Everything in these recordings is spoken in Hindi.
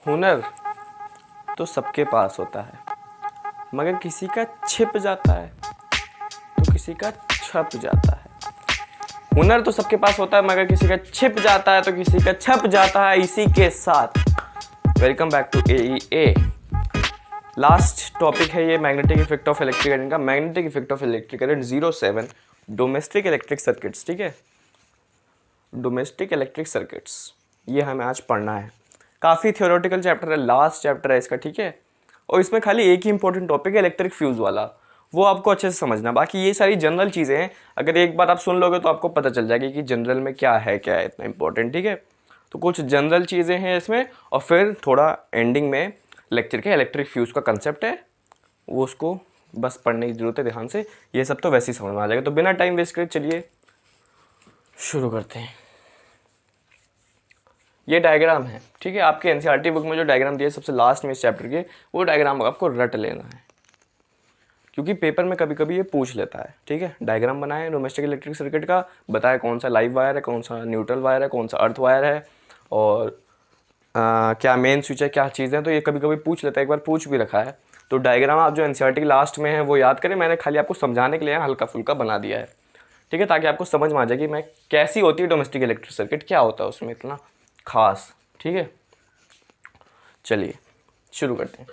हुनर तो सबके पास होता है, मगर किसी का छिप जाता है तो किसी का छप जाता है। हुनर तो सबके पास होता है मगर किसी का छिप जाता है तो किसी का छप जाता है। इसी के साथ welcome back to a last topic है ये magnetic effect of electric current का। Magnetic effect of electric current 07 domestic electric circuits. ठीक है, डोमेस्टिक इलेक्ट्रिक सर्किट्स ये हमें आज पढ़ना है। काफ़ी थियोरेटिकल चैप्टर है, लास्ट चैप्टर है इसका। ठीक है, और इसमें खाली एक ही इंपॉर्टेंट टॉपिक है इलेक्ट्रिक फ्यूज़ वाला, वो आपको अच्छे से समझना। बाकी ये सारी जनरल चीज़ें हैं, अगर एक बार आप सुन लोगे तो आपको पता चल जाएगी कि जनरल में क्या है इतना इंपॉर्टेंट। ठीक है, तो कुछ जनरल चीज़ें हैं इसमें, और फिर थोड़ा एंडिंग में लेक्चर के इलेक्ट्रिक फ्यूज़ का कंसेप्ट है, वो उसको बस पढ़ने की ज़रूरत है ध्यान से। ये सब तो वैसे ही समझ में आ जाएगा। तो बिना टाइम वेस्ट करे चलिए शुरू करते हैं। ये डायग्राम है। ठीक है, आपके एनसीईआरटी बुक में जो डायग्राम दिया है सबसे लास्ट में इस चैप्टर के, वो डायग्राम आपको रट लेना है, क्योंकि पेपर में कभी कभी ये पूछ लेता है। ठीक है, डायग्राम बनाए डोमेस्टिक इलेक्ट्रिक सर्किट का, बताए कौन सा लाइव वायर है, कौन सा न्यूट्रल वायर है, कौन सा अर्थ वायर है, और क्या मेन स्विच है, क्या चीज़ है। तो ये कभी कभी पूछ लेता है, एक बार पूछ भी रखा है। तो डायग्राम आप जो एनसीईआरटी के लास्ट में है वो याद करें, मैंने खाली आपको समझाने के लिए हल्का फुल्का बना दिया है। ठीक है, ताकि आपको समझ में आ जाए कि मैं कैसी होती है डोमेस्टिक इलेक्ट्रिक सर्किट, क्या होता है उसमें इतना खास। ठीक है, चलिए शुरू करते हैं।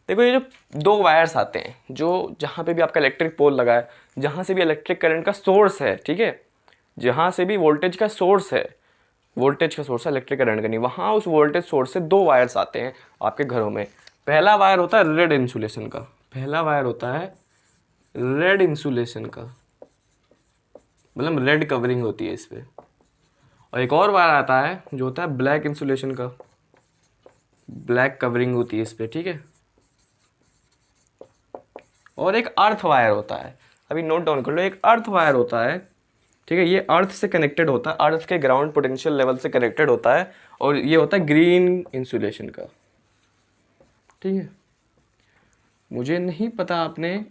देखो, ये जो दो वायर्स आते हैं, जो जहाँ पे भी आपका इलेक्ट्रिक पोल लगा है, जहाँ से भी इलेक्ट्रिक करंट का सोर्स है, ठीक है, जहाँ से भी वोल्टेज का सोर्स है, वोल्टेज का सोर्स है इलेक्ट्रिक करंट का नहीं, वहाँ उस वोल्टेज सोर्स से दो वायर्स आते हैं आपके घरों में। पहला वायर होता है रेड इंसुलेशन का, पहला वायर होता है रेड इंसुलेशन का, मतलब रेड कवरिंग होती है इस पर। और एक और वायर आता है जो होता है ब्लैक इंसुलेशन का, ब्लैक कवरिंग होती है इस पर। ठीक है, और एक अर्थ वायर होता है, अभी नोट डाउन कर लो, एक अर्थ वायर होता है। ठीक है, ये अर्थ से कनेक्टेड होता है, अर्थ के ग्राउंड पोटेंशियल लेवल से कनेक्टेड होता है, और ये होता है ग्रीन इंसुलेशन का। ठीक है, मुझे नहीं पता आपने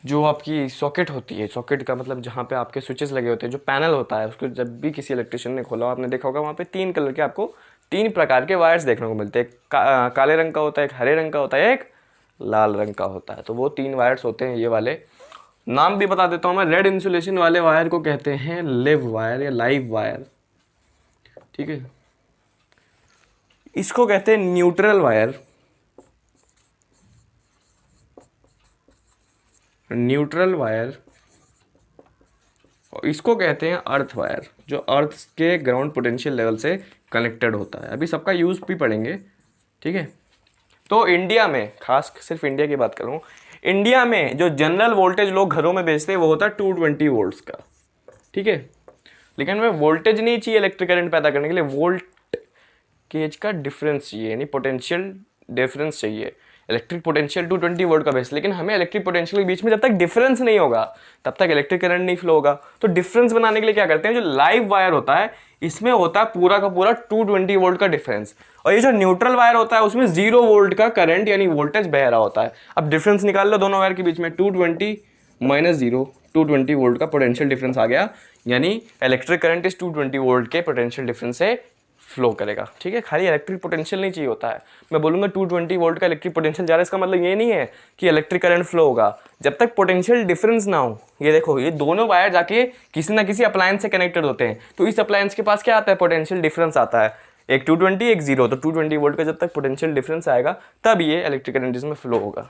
जो आपकी सॉकेट होती है, सॉकेट का मतलब जहाँ पे आपके स्विचेस लगे होते हैं, जो पैनल होता है, उसको जब भी किसी इलेक्ट्रिशियन ने खोला आपने देखा होगा, वहाँ पे तीन कलर के आपको तीन प्रकार के वायर्स देखने को मिलते हैं। काले रंग का होता है, एक हरे रंग का होता है, एक लाल रंग का होता है। तो वो तीन वायर्स होते हैं ये वाले। नाम भी बता देता हूँ मैं, रेड इंसुलेशन वाले वायर को कहते हैं लिव वायर या लाइव वायर। ठीक है, इसको कहते हैं न्यूट्रल वायर, न्यूट्रल वायर, और इसको कहते हैं अर्थ वायर, जो अर्थ के ग्राउंड पोटेंशियल लेवल से कनेक्टेड होता है। अभी सबका यूज़ भी पढ़ेंगे। ठीक है, तो इंडिया में, खास सिर्फ इंडिया की बात करूँ, इंडिया में जो जनरल वोल्टेज लोग घरों में बेचते हैं वो होता है 220 वोल्ट्स का। ठीक है, लेकिन हमें वोल्टेज नहीं चाहिए इलेक्ट्रिक करंट पैदा करने के लिए, वोल्ट केज का डिफरेंस चाहिए, यानी पोटेंशियल डिफरेंस चाहिए। इलेक्ट्रिक पोटेंशियल 220 वोल्ट का बेस, लेकिन हमें इलेक्ट्रिक पोटेंशियल के बीच में जब तक डिफरेंस नहीं होगा तब तक इलेक्ट्रिक करंट नहीं फ्लो होगा। तो डिफरेंस बनाने के लिए क्या करते हैं, जो लाइव वायर होता है इसमें होता है पूरा का पूरा 220 वोल्ट का डिफरेंस, और ये जो न्यूट्रल वायर होता है उसमें 0 वोल्ट का करंट यानी वोल्टेज बह रहा होता है। अब डिफरेंस निकाल लो दोनों वायर के बीच में, 220 माइनस 0, 220 वोल्ट का पोटेंशियल डिफरेंस आ गया, यानी इलेक्ट्रिक करंट इस 220 वोल्ट के पोटेंशियल डिफरेंस से फ्लो करेगा। ठीक है, खाली इलेक्ट्रिक पोटेंशियल नहीं चाहिए होता है। मैं बोलूँगा 220 वोल्ट का इलेक्ट्रिक पोटेंशियल जा रहा है, इसका मतलब ये नहीं है कि इलेक्ट्रिक करंट फ्लो होगा जब तक पोटेंशियल डिफरेंस ना हो। ये देखो, ये दोनों वायर जाके किसी ना किसी अप्लायंस से कनेक्टेड होते हैं, तो इस अप्लायंस के पास क्या आता है, पोटेंशियल डिफरेंस आता है, एक 220 एक 0। तो 220 वोल्ट का जब तक पोटेंशियल डिफरेंस आएगा तब ये इलेक्ट्रिक करंट इसमें फ्लो होगा।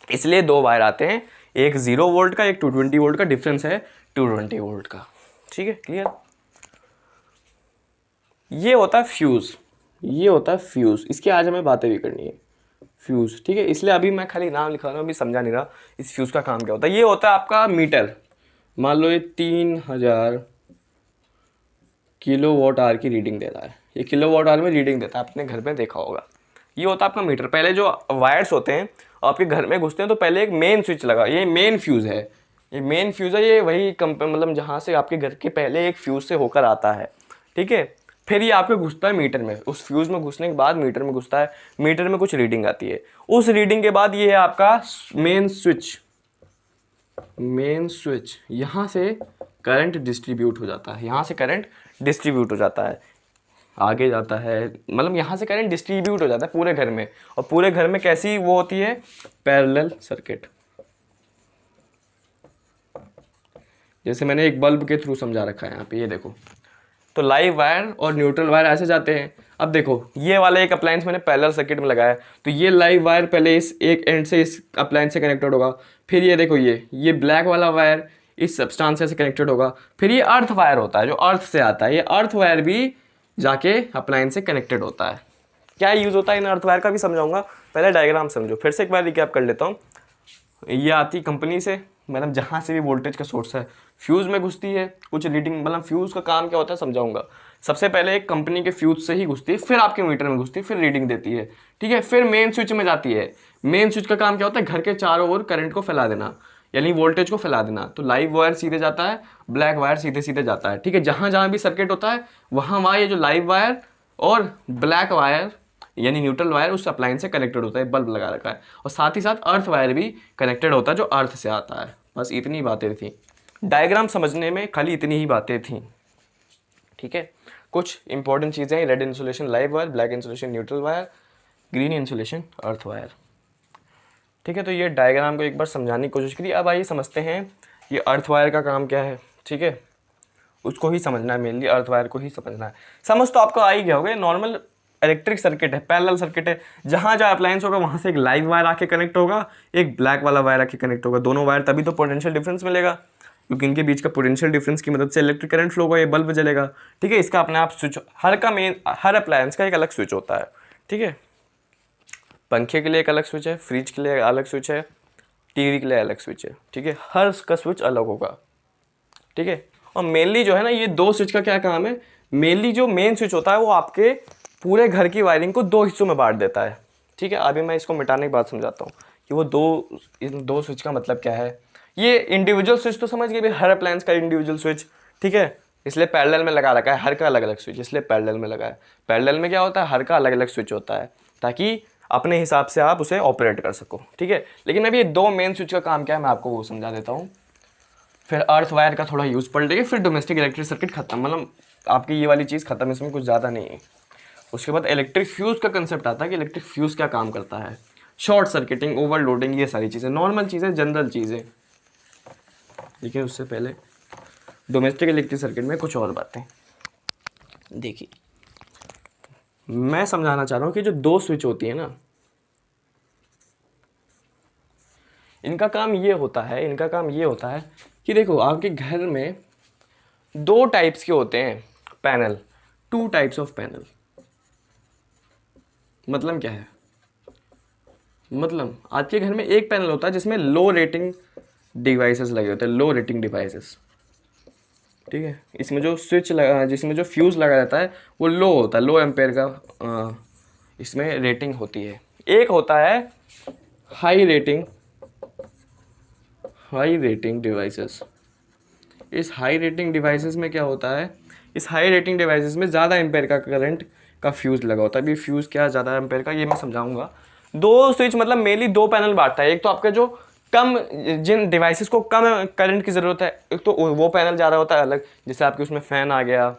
इसलिए दो वायर आते हैं, एक 0 वोल्ट का, एक 220 वोल्ट का, डिफरेंस है 220 वोल्ट का। ठीक है, क्लियर। ये होता है फ्यूज़, ये होता है फ्यूज़, इसकी आज हमें बातें भी करनी है, फ्यूज़। ठीक है, इसलिए अभी मैं खाली नाम लिखा रहा हूँ, अभी समझा नहीं रहा इस फ्यूज़ का काम क्या होता है। ये होता है आपका मीटर, मान लो ये 3000 किलो वॉट आवर की रीडिंग दे रहा है, ये किलो वॉट आवर में रीडिंग देता है, आपने घर में देखा होगा। ये होता है आपका मीटर। पहले जो वायर्स होते हैं आपके घर में घुसते हैं तो पहले एक मेन स्विच लगा, ये मेन फ्यूज़ है, ये मेन फ्यूज़ है, ये वही मतलब जहाँ से आपके घर के पहले एक फ्यूज़ से होकर आता है। ठीक है, फिर ये आपके घुसता है मीटर में, उस फ्यूज़ में घुसने के बाद मीटर में घुसता है, मीटर में कुछ रीडिंग आती है, उस रीडिंग के बाद ये है आपका मेन स्विच, मेन स्विच। यहाँ से करंट डिस्ट्रीब्यूट हो जाता है, यहाँ से करंट डिस्ट्रीब्यूट हो जाता है। आगे जाता है, मतलब यहाँ से करंट डिस्ट्रीब्यूट हो जाता है पूरे घर में। और पूरे घर में कैसी वो होती है, पैरेलल सर्किट। जैसे मैंने एक बल्ब के थ्रू समझा रखा है यहाँ पे, ये देखो। तो लाइव वायर और न्यूट्रल वायर ऐसे जाते हैं। अब देखो ये वाला एक अप्लायंस मैंने पैरेलल सर्किट में लगाया है, तो ये लाइव वायर पहले इस एक एंड से इस अप्लायंस से कनेक्टेड होगा। फिर ये देखो ये ब्लैक वाला वायर इस सब्सटेंस से कनेक्टेड होगा। फिर ये अर्थ वायर होता है जो अर्थ से आता है, ये अर्थ वायर भी जाके अप्लायंस से कनेक्टेड होता है। क्या यूज़ होता है इन अर्थ वायर का भी समझाऊंगा, पहले डायग्राम समझो। फिर से एक बार रिकैप कर लेता हूँ। ये आती कंपनी से, मतलब जहाँ से भी वोल्टेज का सोर्स है, फ्यूज़ में घुसती है, कुछ रीडिंग, मतलब फ्यूज़ का काम क्या होता है समझाऊंगा। सबसे पहले एक कंपनी के फ्यूज़ से ही घुसती है, फिर आपके मीटर में घुसती है, फिर रीडिंग देती है, ठीक है। फिर मेन स्विच में जाती है। मेन स्विच का काम क्या होता है, घर के चारों ओर करंट को फैला देना, यानी वोल्टेज को फैला देना। तो लाइव वायर सीधे जाता है, ब्लैक वायर सीधे सीधे जाता है, ठीक है। जहाँ जहाँ भी सर्किट होता है वहाँ वहाँ ये जो लाइव वायर और ब्लैक वायर यानी न्यूट्रल वायर उस अप्लायंस से कनेक्टेड होता है, बल्ब लगा रखा है। और साथ ही साथ अर्थ वायर भी कनेक्टेड होता है जो अर्थ से आता है। बस इतनी बातें थी, डायग्राम समझने में खाली इतनी ही बातें थी, ठीक है। कुछ इंपॉर्टेंट चीज़ें हैं, red insulation live wire, black insulation neutral wire, green insulation earth wire, ठीक है। तो ये डायग्राम को एक बार समझाने की कोशिश करिए। अब आइए समझते हैं ये अर्थ वायर का काम क्या है, ठीक है। उसको ही समझना है, मेनली अर्थ वायर को ही समझना है। समझ तो आपको आ ही गया होगा, नॉर्मल इलेक्ट्रिक सर्किट है, पैरेलल सर्किट है। जहाँ जहाँ अप्लायंस होगा वहाँ से एक लाइव वायर आके कनेक्ट होगा, एक ब्लैक वाला वायर आके कनेक्ट होगा। दोनों वायर तभी तो पोटेंशियल डिफरेंस मिलेगा, क्योंकि इनके बीच का पोटेंशियल डिफरेंस की मदद से इलेक्ट्रिक करंट फ्लो होगा, ये बल्ब जलेगा, ठीक है। इसका अपने आप स्विच, हर अप्लायंस का एक अलग स्विच होता है, ठीक है। पंखे के लिए एक अलग स्विच है, फ्रिज के लिए अलग स्विच है, टीवी के लिए अलग स्विच है, ठीक है। हर का स्विच अलग होगा, ठीक है। और मेनली जो है ना, ये दो स्विच का क्या काम है, मेनली जो मेन स्विच होता है वो आपके पूरे घर की वायरिंग को दो हिस्सों में बांट देता है, ठीक है। अभी मैं इसको मिटाने की बात समझाता हूँ कि वो इन दो स्विच का मतलब क्या है। ये इंडिविजुअल स्विच तो समझ गए भाई, हर अप्लायंस का इंडिविजुअल स्विच, ठीक है। इसलिए पैरेलल में लगा रखा है, हर का अलग अलग स्विच, इसलिए पैरेलल में लगा है। पैरेलल में क्या होता है, हर का अलग अलग स्विच होता है, ताकि अपने हिसाब से आप उसे ऑपरेट कर सको, ठीक है। लेकिन अभी ये दो मेन स्विच का काम क्या है मैं आपको वो समझा देता हूँ। फिर अर्थ वायर का थोड़ा यूज़ पढ़ लेंगे, फिर डोमेस्टिक इलेक्ट्रिक सर्किट खत्म, मतलब आपकी ये वाली चीज़ खत्म, इसमें कुछ ज़्यादा नहीं है। उसके बाद इलेक्ट्रिक फ्यूज़ का कंसेप्ट आता है कि इलेक्ट्रिक फ्यूज़ क्या काम करता है, शॉर्ट सर्किटिंग, ओवरलोडिंग, ये सारी चीज़ें नॉर्मल चीज़ें, जनरल चीज़ें। लेकिन उससे पहले डोमेस्टिक इलेक्ट्रिक सर्किट में कुछ और बातें देखिए। मैं समझाना चाह रहा हूँ कि जो दो स्विच होती है ना, इनका काम ये होता है कि देखो आपके घर में दो टाइप्स के होते हैं panel, two types of panel. मतलब क्या है, मतलब आपके घर में एक पैनल होता है जिसमें लो रेटिंग डिवाइसेस लगे होते हैं, लो रेटिंग डिवाइसेस, ठीक है। इसमें जो स्विच लगा, जिसमें जो फ्यूज़ लगा रहता है वो लो होता है, लो एम्पेयर का इसमें रेटिंग होती है। एक होता है हाई रेटिंग डिवाइसेस। इस हाई रेटिंग डिवाइसेस में क्या होता है, इस हाई रेटिंग डिवाइसेस में ज़्यादा एम्पेयर का करंट का फ्यूज़ लगा होता है। अभी फ्यूज़ क्या ज़्यादा एम्पेयर का ये मैं समझाऊंगा। दो स्विच मतलब मेनली दो पैनल बांटता है। एक तो आपका जो कम, जिन डिवाइसेस को कम करंट की ज़रूरत है, एक तो वो पैनल जा रहा होता है अलग, जैसे आपके उसमें फ़ैन आ गया,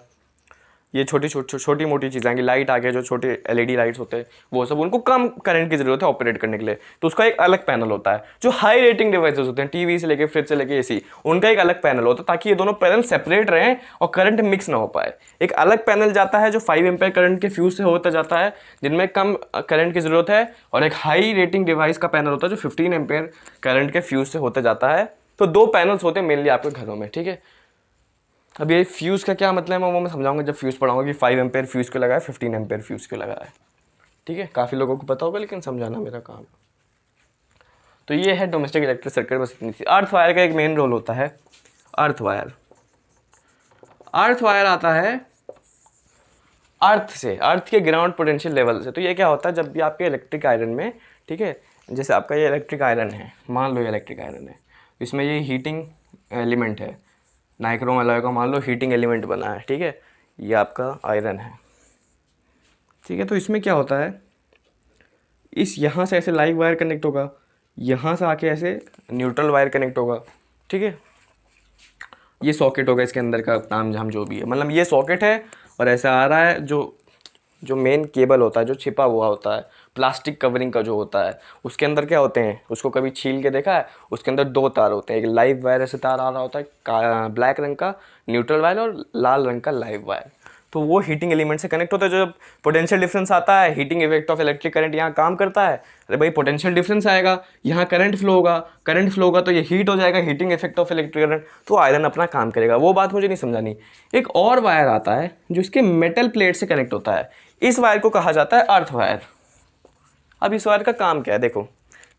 ये छोटी मोटी चीज़ें आएंगी, लाइट आ गया, जो छोटे एलईडी लाइट्स होते हैं वो सब, उनको कम करंट की ज़रूरत है ऑपरेट करने के लिए, तो उसका एक अलग पैनल होता है। जो हाई रेटिंग डिवाइसेस होते हैं, टीवी से लेके फ्रिज से लेके एसी, उनका एक अलग पैनल होता है, ताकि ये दोनों पैनल सेपरेट रहें और करंट मिक्स ना हो पाए। एक अलग पैनल जाता है जो 5 एम्पेयर करंट के फ्यूज से होता जाता है, जिनमें कम करंट की ज़रूरत है, और एक हाई रेटिंग डिवाइस का पैनल होता है जो 15 एम्पेयर करंट के फ्यूज से होते जाता है। तो दो पैनल्स होते हैं मेनली आपके घरों में, ठीक है। अब ये फ्यूज़ का क्या मतलब है वो मैं समझाऊंगा जब फ्यूज़ पढ़ाऊंगा कि 5 एम्पेयर फ्यूज़ को लगा है, 15 एम्पेयर फ्यूज़ को लगा है, ठीक है। काफ़ी लोगों को पता होगा, लेकिन समझाना मेरा काम है। तो ये है डोमेस्टिक इलेक्ट्रिक सर्किट, बस इतनी सी। अर्थ वायर का एक मेन रोल होता है, अर्थ वायर आता है अर्थ से, अर्थ के ग्राउंड पोटेंशियल लेवल से। तो ये क्या होता है, जब भी आपके इलेक्ट्रिक आयरन में, ठीक है, जैसे आपका ये इलेक्ट्रिक आयरन है, मान लो ये इलेक्ट्रिक आयरन है, इसमें ये हीटिंग एलिमेंट है, नाइक्रोम अलॉय का मान लो हीटिंग एलिमेंट बना है, ठीक है, ये आपका आयरन है, ठीक है। तो इसमें क्या होता है, इस यहाँ से ऐसे लाइव वायर कनेक्ट होगा, यहाँ से आके ऐसे न्यूट्रल वायर कनेक्ट होगा, ठीक है। ये सॉकेट होगा, इसके अंदर का ताम झाम जो भी है, मतलब ये सॉकेट है और ऐसा आ रहा है जो जो मेन केबल होता है जो छिपा हुआ होता है, प्लास्टिक कवरिंग का जो होता है, उसके अंदर क्या होते हैं, उसको कभी छील के देखा है? उसके अंदर दो तार होते हैं, एक लाइव वायर ऐसे तार आ रहा होता है ब्लैक रंग का न्यूट्रल वायर, और लाल रंग का लाइव वायर। तो वो हीटिंग एलिमेंट से कनेक्ट होता है। जब पोटेंशियल डिफरेंस आता है, heating effect of electric current यहाँ काम करता है, अरे भाई पोटेंशियल डिफरेंस आएगा, यहाँ करंट फ्लो होगा, करंट फ्लो होगा तो ये हीट हो जाएगा, heating effect of electric current, तो आयरन अपना काम करेगा। वो बात मुझे नहीं समझानी। एक और वायर आता है जो इसके मेटल प्लेट से कनेक्ट होता है, इस वायर को कहा जाता है अर्थ वायर। अब इस वायर का काम क्या है? देखो,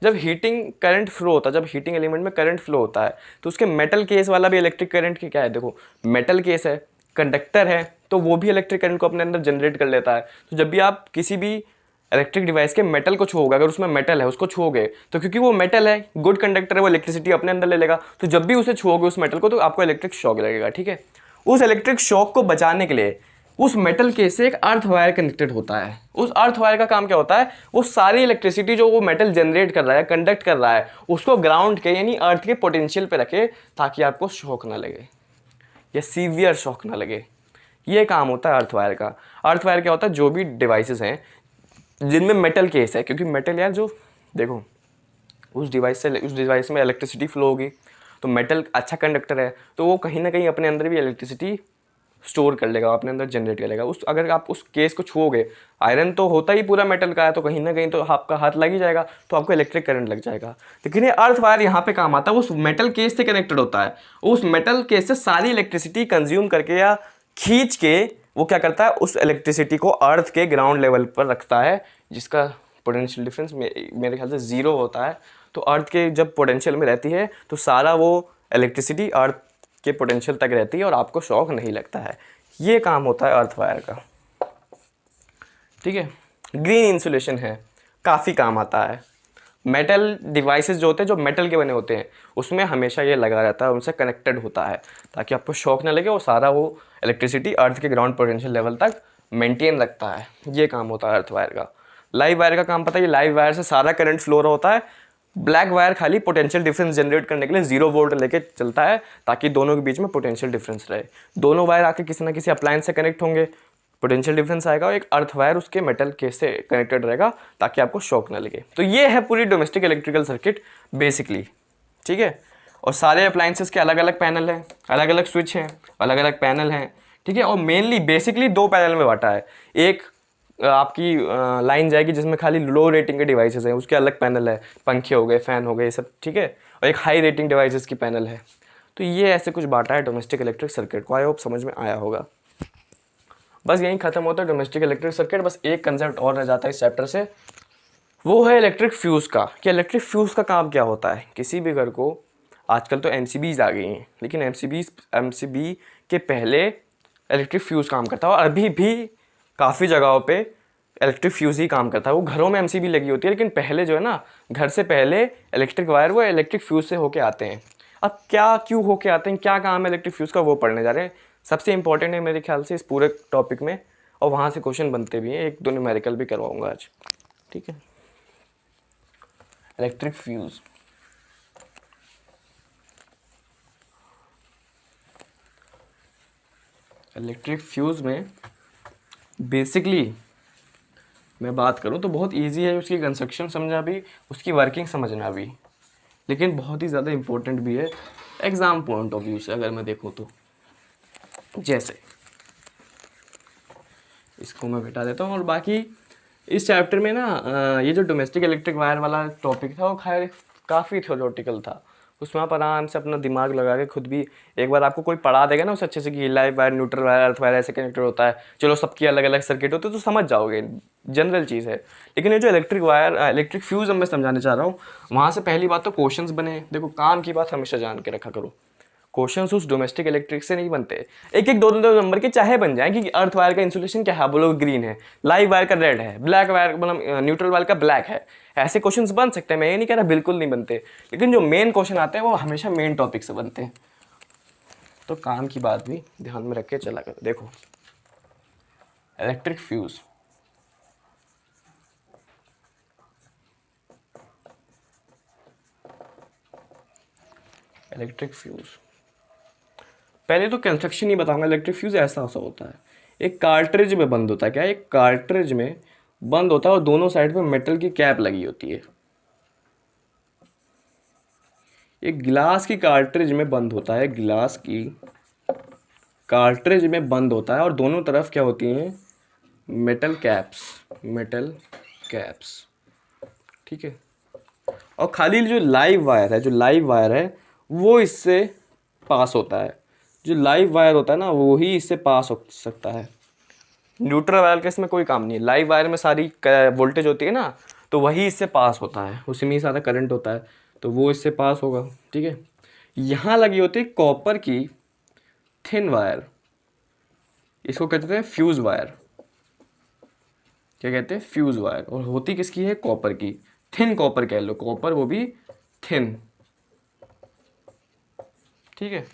जब हीटिंग करंट फ्लो होता है, जब हीटिंग एलिमेंट में करंट फ्लो होता है, तो उसके मेटल केस वाला भी इलेक्ट्रिक करंट की क्या है, देखो मेटल केस है, कंडक्टर है, तो वो भी इलेक्ट्रिक करंट को अपने अंदर जनरेट कर लेता है। तो जब भी आप किसी भी इलेक्ट्रिक डिवाइस के मेटल को छुओगे, अगर उसमें मेटल है उसको छुओगे, तो क्योंकि वो मेटल है, गुड कंडक्टर है, वो इलेक्ट्रिसिटी अपने अंदर ले लेगा, तो जब भी उसे छुओगे उस मेटल को, तो आपको इलेक्ट्रिक शॉक लगेगा। ठीक है, उस इलेक्ट्रिक शॉक को बचाने के लिए उस मेटल केस से एक अर्थ वायर कनेक्टेड होता है। उस अर्थ वायर का काम क्या होता है? वो सारी इलेक्ट्रिसिटी जो वो मेटल जनरेट कर रहा है, कंडक्ट कर रहा है, उसको ग्राउंड के यानी अर्थ के पोटेंशियल पे रखे, ताकि आपको शॉक ना लगे या सीवियर शॉक ना लगे। ये काम होता है अर्थ वायर का। अर्थ वायर क्या होता है? जो भी डिवाइसेस हैं जिनमें मेटल केस है, क्योंकि मेटल यार जो देखो उस डिवाइस में इलेक्ट्रिसिटी फ्लो होगी, तो मेटल अच्छा कंडक्टर है, तो वो कहीं ना कहीं अपने अंदर भी इलेक्ट्रिसिटी स्टोर कर लेगा, अपने अंदर जनरेट कर लेगा। उस अगर आप उस केस को छुओगे, आयरन तो होता ही पूरा मेटल का है, तो कहीं ना कहीं तो आपका हाथ लग ही जाएगा, तो आपको इलेक्ट्रिक करंट लग जाएगा। लेकिन ये अर्थ वायर यहाँ पे काम आता है, उस मेटल केस से कनेक्टेड होता है। उस मेटल केस से सारी इलेक्ट्रिसिटी कंज्यूम करके या खींच के वो क्या करता है, उस इलेक्ट्रिसिटी को अर्थ के ग्राउंड लेवल पर रखता है, जिसका पोटेंशियल डिफरेंस मेरे ख्याल से 0 होता है। तो अर्थ के जब पोटेंशियल में रहती है, तो सारा वो इलेक्ट्रिसिटी अर्थ के पोटेंशियल तक रहती है और आपको शॉक नहीं लगता है। ये काम होता है अर्थ वायर का। ठीक है, ग्रीन इंसुलेशन है, काफ़ी काम आता है। मेटल डिवाइसेस जो होते हैं, जो मेटल के बने होते हैं, उसमें हमेशा ये लगा रहता है, उनसे कनेक्टेड होता है, ताकि आपको शॉक ना लगे, और सारा वो इलेक्ट्रिसिटी अर्थ के ग्राउंड पोटेंशियल लेवल तक मेंटेन रखता है। ये काम होता है अर्थ वायर का। लाइव वायर का काम पता है? लाइव वायर से सारा करंट फ्लो होता है। ब्लैक वायर खाली पोटेंशियल डिफरेंस जनरेट करने के लिए 0 वोल्ट लेके चलता है, ताकि दोनों के बीच में पोटेंशियल डिफरेंस रहे। दोनों वायर आके किसी ना किसी अप्लायंस से कनेक्ट होंगे, पोटेंशियल डिफरेंस आएगा, और एक अर्थ वायर उसके मेटल केस से कनेक्टेड रहेगा, ताकि आपको शॉक ना लगे। तो ये है पूरी डोमेस्टिक इलेक्ट्रिकल सर्किट बेसिकली। ठीक है, और सारे अप्लायंसेस के अलग अलग पैनल हैं, अलग अलग स्विच हैं, अलग अलग पैनल हैं। ठीक है, और मेनली बेसिकली 2 पैनल में बांटा है। एक आपकी लाइन जाएगी जिसमें खाली लो रेटिंग के डिवाइसेस हैं, उसके अलग पैनल है, पंखे हो गए, फैन हो गए, ये सब। ठीक है, और एक हाई रेटिंग डिवाइसेस की पैनल है। तो ये ऐसे कुछ बांटा है डोमेस्टिक इलेक्ट्रिक सर्किट को। आई होप समझ में आया होगा। बस यहीं खत्म होता है डोमेस्टिक इलेक्ट्रिक सर्किट। बस एक कंसेप्ट और रह जाता है इस चैप्टर से, वो है इलेक्ट्रिक फ्यूज़ का। कि इलेक्ट्रिक फ्यूज़ का काम क्या होता है? किसी भी घर को, आजकल तो एमसीबीज आ गई हैं, लेकिन एमसीबी के पहले इलेक्ट्रिक फ्यूज़ काम करता है, और अभी भी काफ़ी जगहों पे इलेक्ट्रिक फ्यूज़ ही काम करता है। वो घरों में एमसीबी लगी होती है, लेकिन पहले जो है ना, घर से पहले इलेक्ट्रिक वायर वो इलेक्ट्रिक फ्यूज़ से होके आते हैं। अब क्या क्यों होके आते हैं, क्या काम है इलेक्ट्रिक फ्यूज़ का, वो पढ़ने जा रहे हैं। सबसे इंपॉर्टेंट है मेरे ख्याल से इस पूरे टॉपिक में, और वहाँ से क्वेश्चन बनते भी हैं, 1-2 न्यूमेरिकल भी करवाऊँगा आज। ठीक है, इलेक्ट्रिक फ्यूज़। इलेक्ट्रिक फ्यूज़ में बेसिकली मैं बात करूं तो बहुत इजी है उसकी कंस्ट्रक्शन समझना भी, उसकी वर्किंग समझना भी, लेकिन बहुत ही ज़्यादा इम्पोर्टेंट भी है एग्ज़ाम पॉइंट ऑफ व्यू से अगर मैं देखूं तो। जैसे इसको मैं बिठा देता हूं, और बाकी इस चैप्टर में ना ये जो डोमेस्टिक इलेक्ट्रिक वायर वाला टॉपिक था, वो खैर काफ़ी थ्योरेटिकल था। उसमें आप आराम से अपना दिमाग लगा के खुद भी, एक बार आपको कोई पढ़ा देगा ना उसे अच्छे से कि live wire, neutral wire, earth wire ऐसे कनेक्टेड होता है, चलो सबकी अलग अलग सर्किट होते तो समझ जाओगे, जनरल चीज़ है। लेकिन ये जो इलेक्ट्रिक वायर, इलेक्ट्रिक फ्यूज़ मैं समझाने चाह रहा हूँ, वहाँ से पहली बात तो क्वेश्चंस बने। देखो, काम की बात हमेशा जान के रखा करो, क्वेश्चंस उस डोमेस्टिक इलेक्ट्रिक से नहीं बनते। एक एक 2-2 नंबर के चाहे बन जाए कि अर्थ वायर का इंसुलेशन क्या है, बोलो ग्रीन है, लाइव वायर का रेड है, ब्लैक वायर मतलब न्यूट्रल वायर का ब्लैक है, ऐसे क्वेश्चंस बन सकते हैं। मैं ये नहीं कह रहा बिल्कुल नहीं बनते, लेकिन जो मेन क्वेश्चन आते हैं वो हमेशा मेन टॉपिक से बनते हैं। तो काम की बात भी ध्यान में रख के चला करो। देखो, इलेक्ट्रिक फ्यूज, इलेक्ट्रिक फ्यूज, पहले तो कंस्ट्रक्शन ही बताऊंगा। इलेक्ट्रिक फ्यूज ऐसा होता है, एक कार्ट्रिज में बंद होता है। क्या है? एक कार्ट्रिज में बंद होता है और दोनों साइड पे मेटल की कैप लगी होती है। एक गिलास की कार्ट्रिज में बंद होता है, गिलास की कार्ट्रिज में बंद होता है और दोनों तरफ क्या होती हैं? Metal caps, metal caps. ठीक है। और खाली जो लाइव वायर है, जो लाइव वायर है वो इससे पास होता है। जो लाइव वायर होता है ना वो ही इससे पास हो सकता है। न्यूट्रल वायर का इसमें कोई काम नहीं है। लाइव वायर में सारी वोल्टेज होती है ना, तो वही इससे पास होता है, उसी में ही सारा करंट होता है, तो वो इससे पास होगा। ठीक है। यहाँ लगी होती है कॉपर की थिन वायर, इसको कहते हैं फ्यूज वायर। क्या कहते हैं? Fuse wire. और होती किसकी है? कॉपर की। थिन कॉपर कह लो, कॉपर वो भी थिन। ठीक है,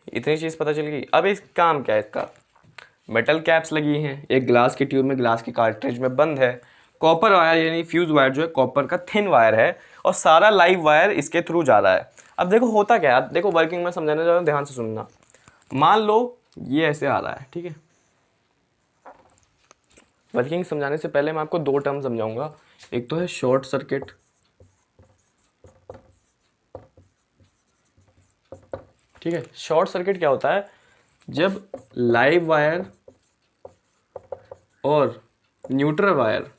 इतनी चीज पता चल गई। अब इस काम क्या है इसका? मेटल कैप्स लगी हैं, एक ग्लास की ट्यूब में, ग्लास की कार्ट्रिज में बंद है। कॉपर वायर यानी फ्यूज वायर जो है कॉपर का थिन वायर है और सारा लाइव वायर इसके थ्रू जा रहा है। अब देखो होता क्या है, देखो वर्किंग में समझाने जा रहा हूं, ध्यान से सुनना। मान लो ये ऐसे आ रहा है, ठीक है। वर्किंग समझाने से पहले मैं आपको दो टर्म समझाऊंगा। एक तो है शॉर्ट सर्किट, ठीक है। शॉर्ट सर्किट क्या होता है? जब लाइव वायर और न्यूट्रल वायर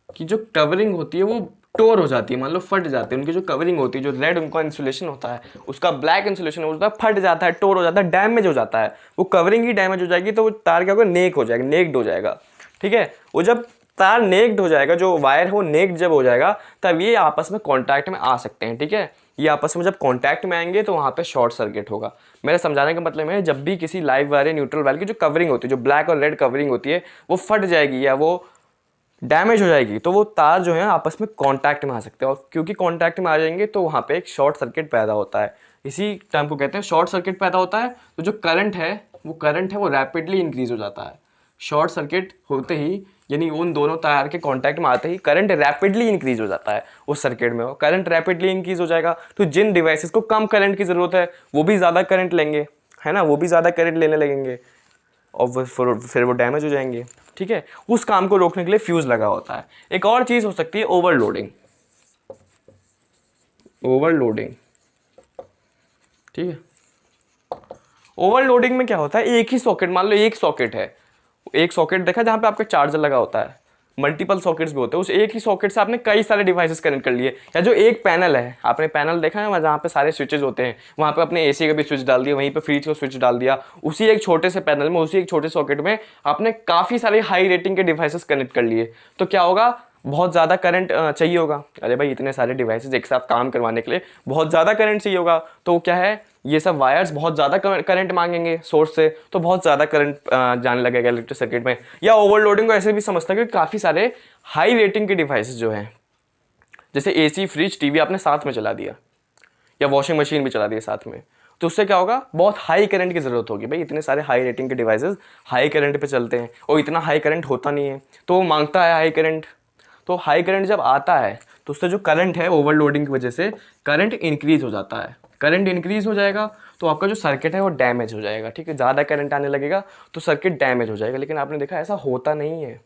की जो कवरिंग होती है वो टोर हो जाती है, मान लो फट जाती है। उनकी जो कवरिंग होती है, जो रेड उनका इंसुलेशन होता है, उसका ब्लैक इंसुलेशन होता है, फट जाता है, टोर हो जाता है, डैमेज हो जाता है। वो कवरिंग ही डैमेज हो जाएगी तो वो तार क्या होगा? नेक हो जाएगा, नेक्ड हो जाएगा। ठीक है। वो जब तार नेक्ड हो जाएगा, जो वायर है वो नेक्ड जब हो जाएगा, तब ये आपस में कॉन्टैक्ट में आ सकते हैं। ठीक है। ये आपस में जब कॉन्टैक्ट में आएंगे तो वहाँ पे शॉर्ट सर्किट होगा। मेरा समझाने का मतलब है, जब भी किसी लाइव वायर या न्यूट्रल वायर की जो कवरिंग होती है, जो ब्लैक और रेड कवरिंग होती है, वो फट जाएगी या वो डैमेज हो जाएगी, तो वो तार जो है आपस में कांटेक्ट में आ सकते हैं। और क्योंकि कांटेक्ट में आ जाएंगे तो वहाँ पे एक शॉर्ट सर्किट पैदा होता है। इसी टर्म को कहते हैं शॉर्ट सर्किट पैदा होता है। तो जो करंट है वो रैपिडली इंक्रीज हो जाता है। शॉर्ट सर्किट होते ही यानी उन दोनों तार के कांटेक्ट में आते ही करंट रैपिडली इंक्रीज हो जाता है उस सर्किट में। करंट रैपिडली इंक्रीज हो जाएगा तो जिन डिवाइसेस को कम करंट की ज़रूरत है वो भी ज़्यादा करंट लेंगे, है ना, वो भी ज़्यादा करंट लेने लगेंगे और फिर वो डैमेज हो जाएंगे। ठीक है। उस काम को रोकने के लिए फ्यूज लगा होता है। एक और चीज हो सकती है ओवरलोडिंग। ओवरलोडिंग, ठीक है। ओवरलोडिंग में क्या होता है? एक ही सॉकेट, मान लो एक सॉकेट है, एक सॉकेट देखा जहां पे आपका चार्जर लगा होता है, मल्टीपल सॉकेट्स भी होते हैं। उस एक ही सॉकेट से आपने कई सारे डिवाइसेस कनेक्ट कर लिए। या जो एक पैनल है, आपने पैनल देखा है जहाँ पे सारे स्विचेस होते हैं, वहाँ पे अपने एसी का भी स्विच डाल दिया, वहीं पे फ्रिज का स्विच डाल दिया। उसी एक छोटे से पैनल में, उसी एक छोटे सॉकेट में आपने काफ़ी सारे हाई रेटिंग के डिवाइसेस कनेक्ट कर लिए। तो क्या होगा? बहुत ज़्यादा करंट चाहिए होगा। अरे भाई इतने सारे डिवाइसेस एक साथ काम करवाने के लिए बहुत ज़्यादा करंट चाहिए होगा। तो क्या है, ये सब वायर्स बहुत ज़्यादा करंट मांगेंगे सोर्स से, तो बहुत ज़्यादा करंट जाने लगेगा इलेक्ट्रिक सर्किट में। या ओवरलोडिंग को ऐसे भी समझता है कि काफ़ी सारे हाई रेटिंग के डिवाइसेस जो हैं, जैसे एसी, फ्रिज, टीवी आपने साथ में चला दिया या वॉशिंग मशीन भी चला दिया साथ में, तो उससे क्या होगा? बहुत हाई करंट की ज़रूरत होगी। भाई इतने सारे हाई रेटिंग के डिवाइसेस हाई करंट पे चलते हैं और इतना हाई करंट होता नहीं है, तो वो मांगता है हाई करंट। तो हाई करंट जब आता है तो उससे जो करंट है ओवरलोडिंग की वजह से करंट इंक्रीज हो जाता है। करंट इंक्रीज हो जाएगा तो आपका जो सर्किट है वो डैमेज हो जाएगा। ठीक है। ज़्यादा करंट आने लगेगा तो सर्किट डैमेज हो जाएगा। लेकिन आपने देखा ऐसा होता नहीं है।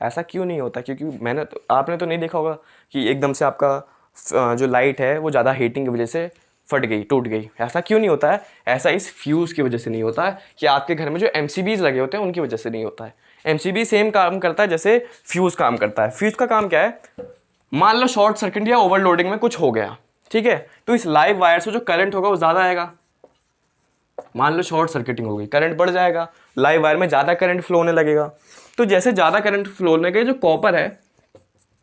ऐसा क्यों नहीं होता? क्योंकि आपने तो नहीं देखा होगा कि एकदम से आपका जो लाइट है वो ज़्यादा हीटिंग की वजह से फट गई, टूट गई। ऐसा क्यों नहीं होता है? ऐसा इस फ्यूज़ की वजह से नहीं होता है कि आपके घर में जो MCBs लगे होते हैं उनकी वजह से नहीं होता है। MCB सेम काम करता है जैसे फ्यूज़ काम करता है। फ्यूज़ का काम क्या है? मान लो शॉर्ट सर्किट या ओवरलोडिंग में कुछ हो गया, ठीक है, तो इस लाइव वायर से जो करंट होगा वो ज़्यादा आएगा। मान लो शॉर्ट सर्किटिंग हो गई, करंट बढ़ जाएगा, लाइव वायर में ज़्यादा करंट फ्लो होने लगेगा। तो जैसे ज़्यादा करंट फ्लो होने के, जो कॉपर है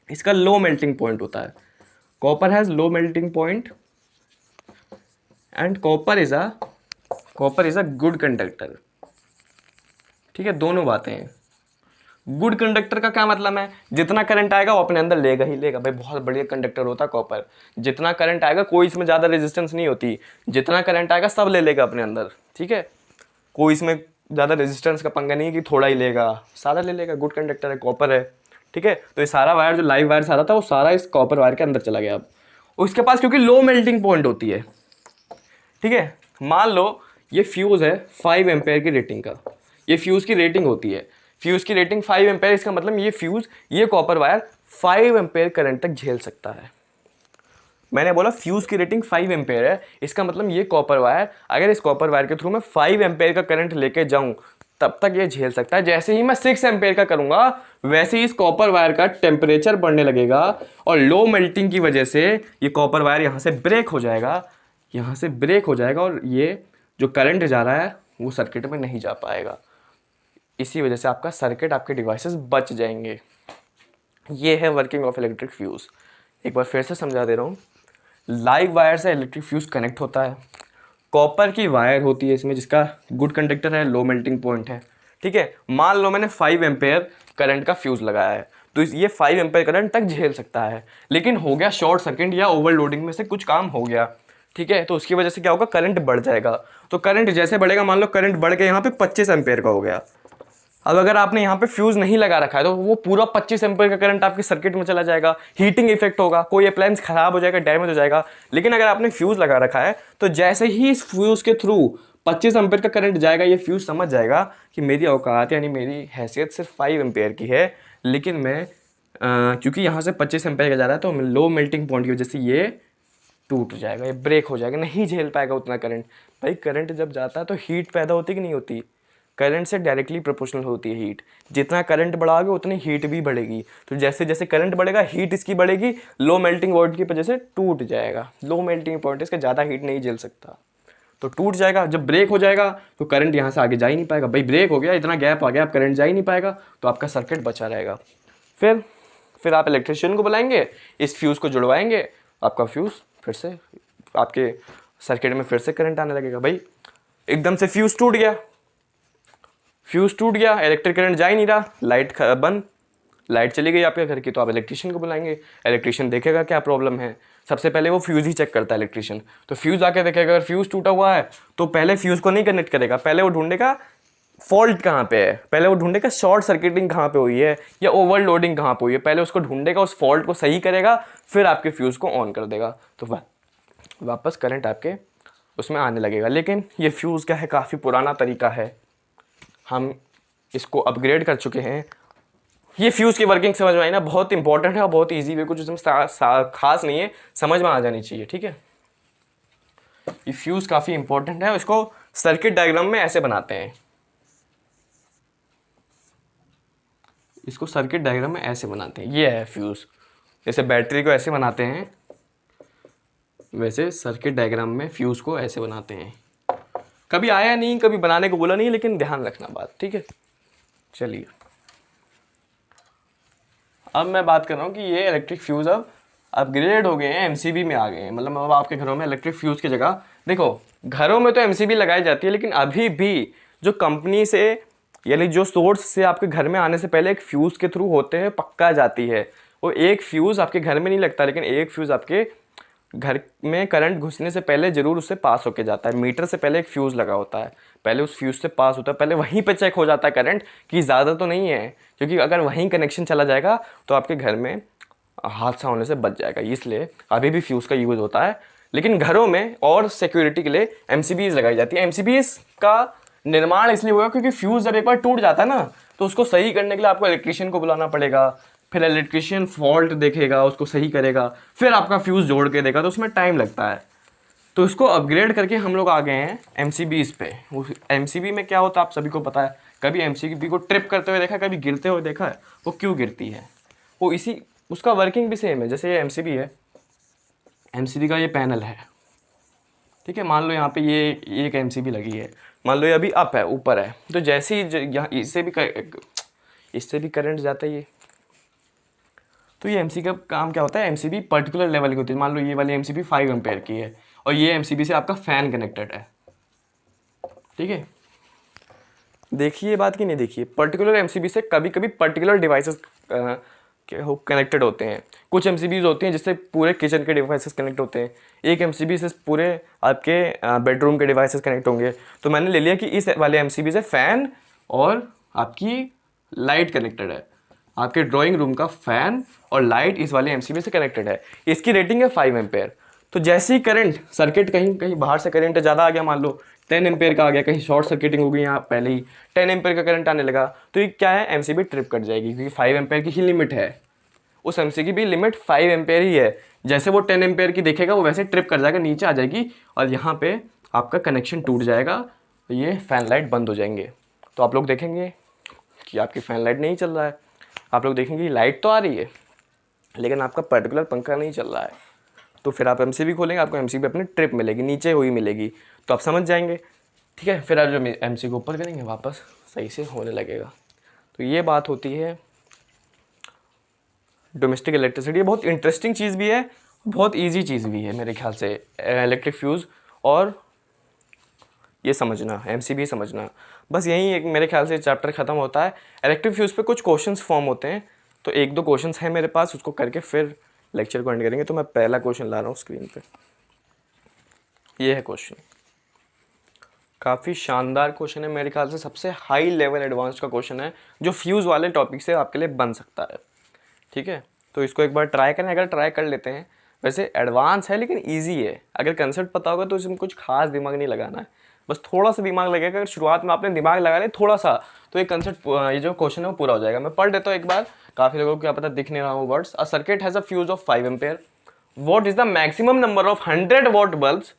इसका लो मेल्टिंग पॉइंट होता है। Copper has low melting point and copper is a good conductor. ठीक है, दोनों बातें हैं। गुड कंडक्टर का क्या मतलब है? जितना करंट आएगा वो अपने अंदर लेगा ही लेगा। भाई बहुत बढ़िया कंडक्टर होता है कॉपर। जितना करंट आएगा, कोई इसमें ज़्यादा रेजिस्टेंस नहीं होती, जितना करंट आएगा सब ले लेगा अपने अंदर। ठीक है। कोई इसमें ज़्यादा रेजिस्टेंस का पंगा नहीं है कि थोड़ा ही लेगा, सारा ले लेगा। गुड कंडक्टर है, कॉपर है। ठीक है। तो ये सारा वायर, जो लाइव वायर सारा था, वो सारा इस कॉपर वायर के अंदर चला गया। अब उसके पास क्योंकि लो मेल्टिंग पॉइंट होती है, ठीक है, मान लो ये फ्यूज़ है 5 एम्पेयर की रेटिंग का, ये फ्यूज़ की रेटिंग होती है, फ्यूज़ की रेटिंग 5 एम्पेयर, इसका मतलब ये फ्यूज़, ये कॉपर वायर 5 एम्पेयर करंट तक झेल सकता है। मैंने बोला फ्यूज़ की रेटिंग 5 एम्पेयर है, इसका मतलब ये कॉपर वायर, अगर इस कॉपर वायर के थ्रू मैं 5 एम्पेयर का करंट लेके जाऊं तब तक ये झेल सकता है। जैसे ही मैं 6 एम्पेयर का करूंगा वैसे ही इस कॉपर वायर का टेम्परेचर बढ़ने लगेगा और लो मेल्टिंग की वजह से ये कॉपर वायर यहाँ से ब्रेक हो जाएगा, यहाँ से ब्रेक हो जाएगा और ये जो करंट जा रहा है वो सर्किट में नहीं जा पाएगा। इसी वजह से आपका सर्किट, आपके डिवाइसेस बच जाएंगे। ये है वर्किंग ऑफ इलेक्ट्रिक फ्यूज़। एक बार फिर से समझा दे रहा हूँ। लाइव वायर से इलेक्ट्रिक फ्यूज़ कनेक्ट होता है, कॉपर की वायर होती है इसमें जिसका गुड कंडक्टर है, लो मेल्टिंग पॉइंट है, ठीक है। मान लो मैंने 5 एम्पेयर करंट का फ्यूज़ लगाया है तो ये 5 एम्पेयर करंट तक झेल सकता है, लेकिन हो गया शॉर्ट सर्किट या ओवरलोडिंग में से कुछ काम हो गया, ठीक है, तो उसकी वजह से क्या होगा, करंट बढ़ जाएगा। तो करंट जैसे बढ़ेगा, मान लो करंट बढ़ के यहाँ पे 25 एम्पेयर का हो गया, अब अगर आपने यहाँ पे फ्यूज नहीं लगा रखा है तो वो पूरा 25 एम्पीयर का करंट आपके सर्किट में चला जाएगा, हीटिंग इफेक्ट होगा, कोई अप्लायंस खराब हो जाएगा, डैमेज हो जाएगा। लेकिन अगर आपने फ्यूज लगा रखा है तो जैसे ही इस फ्यूज के थ्रू 25 एम्पीयर का करंट जाएगा, ये फ्यूज समझ जाएगा कि मेरी औकात यानी मेरी हैसियत सिर्फ 5 एम्पीयर की है, लेकिन मैं क्योंकि यहाँ से 25 एम्पीयर का जा रहा है तो लो मेल्टिंग पॉइंट की वजह से ये टूट जाएगा, ये ब्रेक हो जाएगा, नहीं झेल पाएगा उतना करंट। भाई करंट जब जाता है तो हीट पैदा होती कि नहीं होती, करंट से डायरेक्टली प्रोपोर्शनल होती है हीट। जितना करंट बढ़ाओगे उतनी हीट भी बढ़ेगी, तो जैसे जैसे करंट बढ़ेगा हीट इसकी बढ़ेगी, लो मेल्टिंग पॉइंट की वजह से टूट जाएगा। लो मेल्टिंग पॉइंट इसका ज़्यादा हीट नहीं झेल सकता तो टूट जाएगा। जब ब्रेक हो जाएगा तो करंट यहाँ से आगे जा ही नहीं पाएगा, भाई ब्रेक हो गया, इतना गैप आ गया, अब करंट जा ही नहीं पाएगा, तो आपका सर्किट बचा रहेगा। फिर आप इलेक्ट्रिशियन को बुलाएंगे, इस फ्यूज़ को जुड़वाएंगे, आपका फ्यूज़ फिर से आपके सर्किट में फिर से करंट आने लगेगा। भाई एकदम से फ्यूज़ टूट गया, फ्यूज़ टूट गया, इलेक्ट्रिक करंट जा ही नहीं रहा, लाइट बंद, लाइट चली गई आपके घर की, तो आप इलेक्ट्रिशियन को बुलाएंगे, इलेक्ट्रिशियन देखेगा क्या प्रॉब्लम है। सबसे पहले वो फ्यूज़ ही चेक करता है इलेक्ट्रिशियन, तो फ्यूज़ आके देखेगा, अगर फ्यूज़ टूटा हुआ है तो पहले फ्यूज़ को नहीं कनेक्ट करेगा, पहले वो ढूंढेगा फॉल्ट कहाँ पे है, पहले वो ढूंढेगा शॉर्ट सर्किटिंग कहाँ पे हुई है या ओवरलोडिंग कहाँ पे हुई है, पहले उसको ढूंढेगा, उस फॉल्ट को सही करेगा, फिर आपके फ्यूज़ को ऑन कर देगा, तो वापस करंट आपके उसमें आने लगेगा। लेकिन ये फ्यूज़ क्या है, काफ़ी पुराना तरीका है, हम इसको अपग्रेड कर चुके हैं। ये फ्यूज़ की वर्किंग समझ में आई ना, बहुत इंपॉर्टेंट है और बहुत ईजी है, कुछ इसमें खास नहीं है, समझ में आ जानी चाहिए, ठीक है। ये फ्यूज़ काफ़ी इंपॉर्टेंट है, इसको सर्किट डायग्राम में ऐसे बनाते हैं, इसको सर्किट डायग्राम में ऐसे बनाते हैं, ये है फ्यूज़। जैसे बैटरी को ऐसे बनाते हैं वैसे सर्किट डायग्राम में फ्यूज़ को ऐसे बनाते हैं। कभी आया नहीं, कभी बनाने को बोला नहीं, लेकिन ध्यान रखना बात, ठीक है। चलिए अब मैं बात कर रहा हूँ कि ये इलेक्ट्रिक फ्यूज़ अब अपग्रेड हो गए हैं, एमसीबी में आ गए हैं। मतलब अब आपके घरों में इलेक्ट्रिक फ्यूज़ की जगह, देखो घरों में तो एमसीबी लगाई जाती है, लेकिन अभी भी जो कंपनी से यानी जो सोर्स से आपके घर में आने से पहले एक फ्यूज़ के थ्रू होते हैं पक्का जाती है, वो एक फ्यूज़ आपके घर में नहीं लगता, लेकिन एक फ्यूज़ आपके घर में करंट घुसने से पहले ज़रूर उससे पास होके जाता है। मीटर से पहले एक फ्यूज़ लगा होता है, पहले उस फ्यूज़ से पास होता है, पहले वहीं पे चेक हो जाता है करंट कि ज़्यादा तो नहीं है, क्योंकि अगर वहीं कनेक्शन चला जाएगा तो आपके घर में हादसा होने से बच जाएगा। इसलिए अभी भी फ्यूज़ का यूज़ होता है, लेकिन घरों में और सिक्योरिटी के लिए एमसीबीज़ लगाई जाती है। एमसीबीज़ का निर्माण इसलिए हुआ क्योंकि फ्यूज़ जब एक बार टूट जाता है ना तो उसको सही करने के लिए आपको इलेक्ट्रिशियन को बुलाना पड़ेगा, फिर इलेक्ट्रिशियन फॉल्ट देखेगा, उसको सही करेगा, फिर आपका फ्यूज़ जोड़ के देगा, तो उसमें टाइम लगता है। तो इसको अपग्रेड करके हम लोग आ गए हैं एमसीबीज़ पे। एमसीबी में क्या होता है आप सभी को पता है, कभी एमसीबी को ट्रिप करते हुए देखा, कभी गिरते हुए देखा है, वो क्यों गिरती है, वो इसी उसका वर्किंग भी सेम है। जैसे ये एमसीबी है, एमसीबी का ये पैनल है, ठीक है, मान लो यहाँ पे ये एक एमसीबी लगी है, मान लो ये अभी अप है, ऊपर है, तो जैसे ही यहाँ इससे भी करंट जाता है ये, तो ये एमसीबी का काम क्या होता है, एमसीबी पर्टिकुलर लेवल की होती है। मान लो ये वाली एमसीबी 5 एम्पेयर की है और ये एमसीबी से आपका फैन कनेक्टेड है, ठीक है। देखिए ये बात की नहीं, देखिए पर्टिकुलर एमसीबी से कभी कभी पर्टिकुलर डिवाइसेस कनेक्टेड होते हैं। कुछ एमसीबीज होती हैं जिससे पूरे किचन के डिवाइसेस कनेक्ट होते हैं, एक एमसीबी से पूरे आपके बेडरूम के डिवाइसेस कनेक्ट होंगे। तो मैंने ले लिया कि इस वाले एमसीबी से फैन और आपकी लाइट कनेक्टेड है, आपके ड्राइंग रूम का फैन और लाइट इस वाले एमसीबी से कनेक्टेड है, इसकी रेटिंग है 5 एम्पेयर। तो जैसे ही करंट सर्किट कहीं कहीं बाहर से करंट ज़्यादा आ गया, मान लो 10 एम्पेयर का आ गया, कहीं शॉर्ट सर्किटिंग हो गई यहाँ पहले ही 10 एम्पेयर का करंट आने लगा, तो ये क्या है, एमसीबी ट्रिप कट जाएगी, क्योंकि 5 एम्पेयर की ही लिमिट है, उस एमसी की भी लिमिट 5 एम्पेयर ही है। जैसे वो 10 एम्पेयर की देखेगा वो वैसे ट्रिप कर जाएगा, नीचे आ जाएगी और यहाँ पे आपका कनेक्शन टूट जाएगा, ये फैन लाइट बंद हो जाएंगे। तो आप लोग देखेंगे कि आपकी फैन लाइट नहीं चल रहा है, आप लोग देखेंगे लाइट तो आ रही है लेकिन आपका पर्टिकुलर पंखा नहीं चल रहा है, तो फिर आप एमसीबी खोलेंगे, आपको एमसीबी अपनी ट्रिप मिलेगी, नीचे हुई मिलेगी, तो आप समझ जाएंगे। ठीक है, फिर आप जब एमसी को ऊपर करेंगे वापस सही से होने लगेगा। तो ये बात होती है डोमेस्टिक इलेक्ट्रिसिटी। बहुत इंटरेस्टिंग चीज़ भी है, बहुत इजी चीज़ भी है मेरे ख्याल से, इलेक्ट्रिक फ्यूज़ और ये समझना, एमसीबी समझना, बस यही एक मेरे ख्याल से चैप्टर ख़त्म होता है। इलेक्ट्रिक फ्यूज़ पे कुछ क्वेश्चंस फॉर्म होते हैं, तो एक दो क्वेश्चंस हैं मेरे पास, उसको करके फिर लेक्चर को एंड करेंगे। तो मैं पहला क्वेश्चन ला रहा हूँ स्क्रीन पे, ये है क्वेश्चन, काफ़ी शानदार क्वेश्चन है, मेरे ख्याल से सबसे हाई लेवल एडवांस का क्वेश्चन है जो फ्यूज़ वाले टॉपिक से आपके लिए बन सकता है। ठीक है, तो इसको एक बार ट्राई करें, अगर ट्राई कर लेते हैं, वैसे एडवांस है लेकिन ईजी है, अगर कंसेप्ट पता होगा तो इसमें कुछ खास दिमाग नहीं लगाना है, बस थोड़ा सा दिमाग लगेगा। अगर शुरुआत में आपने दिमाग लगा लिया थोड़ा सा, तो ये कंसेप्ट, ये जो क्वेश्चन है वो पूरा हो जाएगा। मैं पढ़ देता हूँ एक बार, काफ़ी लोगों को क्या पता दिख नहीं रहा हूँ words. A circuit has a fuse of 5 ampere, what is the maximum number of 100 what bulbs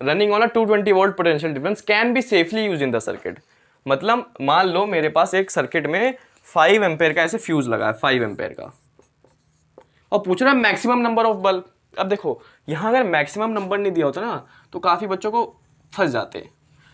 running on a 220 volt potential difference can be safely use in the circuit. मतलब मान लो मेरे पास एक सर्किट में 5 एम्पेयर का ऐसे फ्यूज लगा है, 5 एम्पेयर का, और पूछ रहा है मैक्सिमम नंबर ऑफ बल्ब। अब देखो यहाँ अगर मैक्सिमम नंबर नहीं दिया होता ना तो काफ़ी बच्चों को फंस जाते,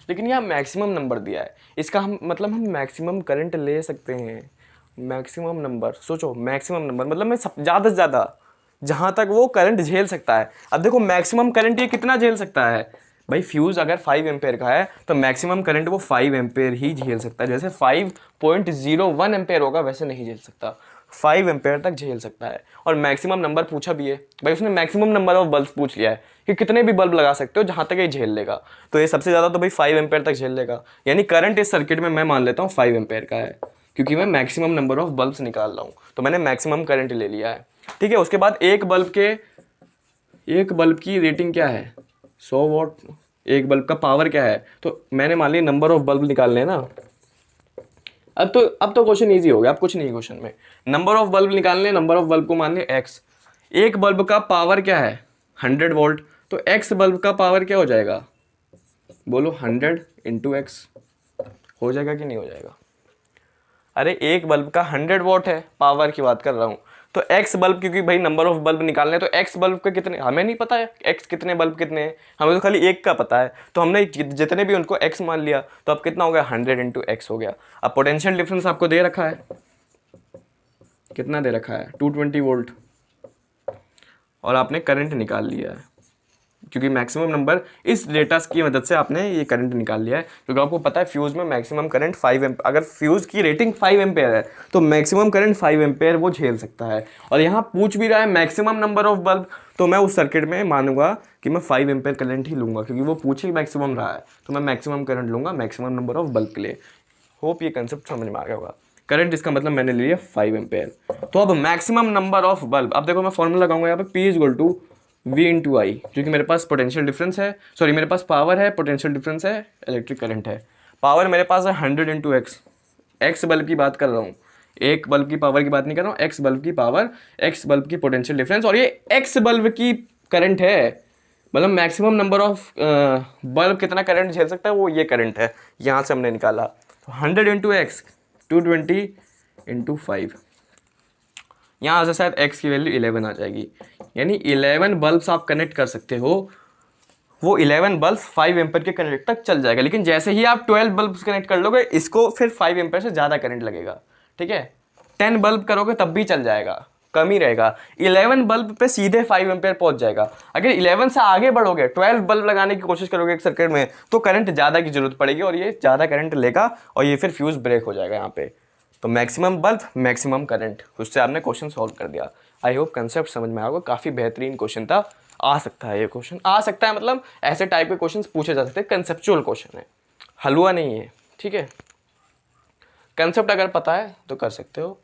लेकिन यहाँ मैक्सिमम नंबर दिया है, इसका हम मतलब हम मैक्सिमम करंट ले सकते हैं। मैक्सिमम नंबर सोचो, मैक्सिमम नंबर मतलब मैं ज़्यादा से ज़्यादा जहाँ तक वो करंट झेल सकता है। अब देखो मैक्सिमम करंट ये कितना झेल सकता है भाई, फ्यूज़ अगर 5 एम्पेयर का है तो मैक्सिमम करंट वो 5 एम्पेयर ही झेल सकता है। जैसे 5.01 एम्पेयर होगा वैसे नहीं झेल सकता, 5 एम्पेयर तक झेल सकता है। और मैक्सिमम नंबर पूछा भी है भाई, उसने मैक्सिमम नंबर ऑफ बल्ब पूछ लिया है कि कितने भी बल्ब लगा सकते हो जहाँ तक ये झेल लेगा, तो ये सबसे ज़्यादा तो भाई 5 एम्पेयर तक झेल लेगा। यानी करंट इस सर्किट में मैं मान लेता हूँ 5 एम्पेयर का है, क्योंकि मैं मैक्सिमम नंबर ऑफ बल्ब्स निकाल रहा हूँ, तो मैंने मैक्सिमम करंट ले लिया है। ठीक है, उसके बाद एक बल्ब की रेटिंग क्या है, 100 वॉट, एक बल्ब का पावर क्या है, तो मैंने मान लिया नंबर ऑफ बल्ब निकालने हैं ना। अब तो क्वेश्चन इजी हो गया, अब कुछ नहीं क्वेश्चन में, नंबर ऑफ बल्ब निकालने, नंबर ऑफ बल्ब को मान लिया एक्स, एक बल्ब का पावर क्या है 100 वोल्ट, तो एक्स बल्ब का पावर क्या हो जाएगा, बोलो 100 इंटू एक्स, हो जाएगा कि नहीं हो जाएगा। अरे एक बल्ब का 100 वॉट है, पावर की बात कर रहा हूँ, तो एक्स बल्ब, क्योंकि भाई नंबर ऑफ बल्ब निकालने, तो एक्स बल्ब के कितने, हमें नहीं पता है एक्स कितने बल्ब कितने हैं, हमें तो खाली एक का पता है, तो हमने जितने भी उनको एक्स मान लिया, तो अब कितना हो गया 100 इंटू एक्स हो गया। अब पोटेंशियल डिफरेंस आपको दे रखा है, कितना दे रखा है 220 वोल्ट, और आपने करंट निकाल लिया है, क्योंकि मैक्सिमम नंबर इस डेटा की मदद से आपने ये करंट निकाल लिया है, क्योंकि आपको पता है फ्यूज़ में मैक्सिमम करंट 5 एम्पेयर, अगर फ्यूज़ की रेटिंग 5 एम्पेयर है तो मैक्सिमम करंट 5 एम्पेयर वो झेल सकता है। और यहाँ पूछ भी रहा है मैक्सिमम नंबर ऑफ बल्ब, तो मैं उस सर्किट में मानूंगा कि मैं 5 एम्पेयर करंट ही लूँगा, क्योंकि वो पूछ ही मैक्सिमम रहा है, तो मैं मैक्सिमम करंट लूँगा मैक्सिमम नंबर ऑफ बल्ब के लिए। होप ये कंसेप्ट समझ में आ गया होगा। करंट इसका मतलब मैंने ले लिया 5 एम्पेयर। तो अब मैक्सिमम नंबर ऑफ बल्ब, अब देखो मैं फॉर्मूला लगाऊंगा यहाँ पे, P is equal to V into I, क्योंकि मेरे पास पोटेंशियल डिफरेंस है, सॉरी मेरे पास पावर है, पोटेंशियल डिफरेंस है, इलेक्ट्रिक करंट है। पावर मेरे पास है 100 इंटू एक्स, एक्स बल्ब की बात कर रहा हूँ, एक बल्ब की पावर की बात नहीं कर रहा हूँ, एक्स बल्ब की पावर, एक्स बल्ब की पोटेंशियल डिफरेंस, और ये एक्स बल्ब की करंट है, मतलब मैक्सिमम नंबर ऑफ बल्ब कितना करंट झेल सकता है वो ये करंट है, यहाँ से हमने निकाला। तो 100 इंटू एक्स 220 इंटू 5, यहाँ से शायद x की वैल्यू 11 आ जाएगी, यानी 11 बल्ब्स आप कनेक्ट कर सकते हो, वो 11 बल्ब 5 एम्पेयर के कनेक्ट तक चल जाएगा। लेकिन जैसे ही आप 12 बल्ब्स कनेक्ट कर लोगे इसको फिर 5 एम्पेयर से ज़्यादा करंट लगेगा। ठीक है, 10 बल्ब करोगे तब भी चल जाएगा, कम ही रहेगा। 11 बल्ब पे सीधे 5 एम्पेयर पहुंच जाएगा। अगर 11 से आगे बढ़ोगे, 12 बल्ब लगाने की कोशिश करोगे एक सर्किट में, तो करंट ज़्यादा की जरूरत पड़ेगी और ये ज़्यादा करंट लेगा और ये फिर फ्यूज़ ब्रेक हो जाएगा यहाँ पे। तो मैक्सिमम बल्ब मैक्सिमम करंट, उससे आपने क्वेश्चन सॉल्व कर दिया। आई होप कंसेप्ट समझ में आएगा, काफ़ी बेहतरीन क्वेश्चन था। आ सकता है ये क्वेश्चन, आ सकता है मतलब ऐसे टाइप के क्वेश्चन पूछे जा सकते हैं, कंसेप्चुअल क्वेश्चन है, हलवा नहीं है। ठीक है, कंसेप्ट अगर पता है तो कर सकते हो,